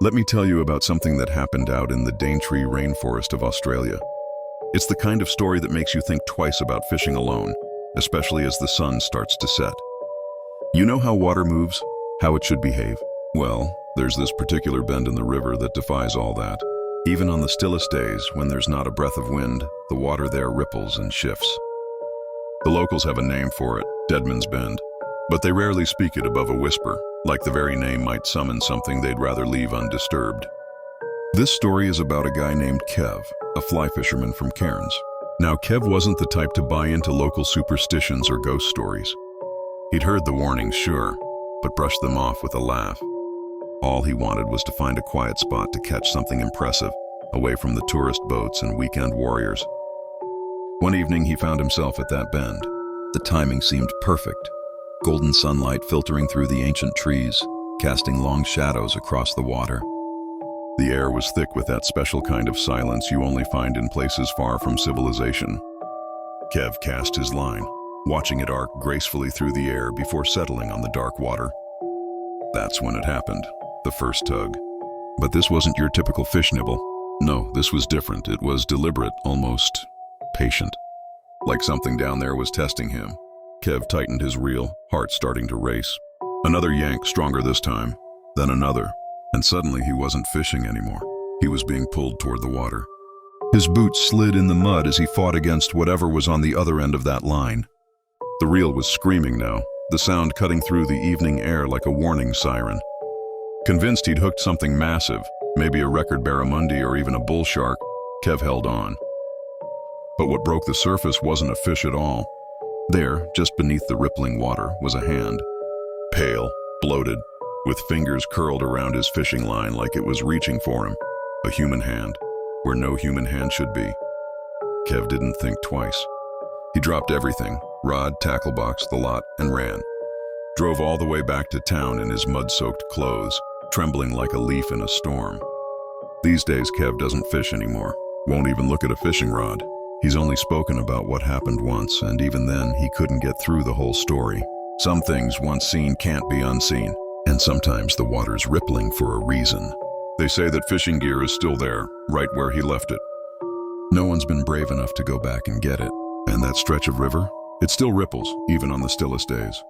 Let me tell you about something that happened out in the Daintree rainforest of Australia. It's the kind of story that makes you think twice about fishing alone, especially as the sun starts to set. You know how water moves? How it should behave? Well, there's this particular bend in the river that defies all that. Even on the stillest days, when there's not a breath of wind, the water there ripples and shifts. The locals have a name for it, Deadman's Bend, but they rarely speak it above a whisper, like the very name might summon something they'd rather leave undisturbed. This story is about a guy named Kev, a fly fisherman from Cairns. Now, Kev wasn't the type to buy into local superstitions or ghost stories. He'd heard the warnings, sure, but brushed them off with a laugh. All he wanted was to find a quiet spot to catch something impressive, away from the tourist boats and weekend warriors. One evening, he found himself at that bend. The timing seemed perfect. Golden sunlight filtering through the ancient trees, casting long shadows across the water. The air was thick with that special kind of silence you only find in places far from civilization. Kev cast his line, watching it arc gracefully through the air before settling on the dark water. That's when it happened, the first tug. But this wasn't your typical fish nibble. No, this was different. It was deliberate, almost patient. Like something down there was testing him. Kev tightened his reel, heart starting to race. Another yank, stronger this time, then another, and suddenly he wasn't fishing anymore. He was being pulled toward the water. His boots slid in the mud as he fought against whatever was on the other end of that line. The reel was screaming now, the sound cutting through the evening air like a warning siren. Convinced he'd hooked something massive, maybe a record barramundi or even a bull shark, Kev held on. But what broke the surface wasn't a fish at all. There, just beneath the rippling water, was a hand. Pale, bloated, with fingers curled around his fishing line like it was reaching for him. A human hand, where no human hand should be. Kev didn't think twice. He dropped everything, rod, tackle box, the lot, and ran. Drove all the way back to town in his mud-soaked clothes, trembling like a leaf in a storm. These days, Kev doesn't fish anymore, won't even look at a fishing rod. He's only spoken about what happened once, and even then, he couldn't get through the whole story. Some things once seen can't be unseen, and sometimes the water's rippling for a reason. They say that fishing gear is still there, right where he left it. No one's been brave enough to go back and get it. And that stretch of river? It still ripples, even on the stillest days.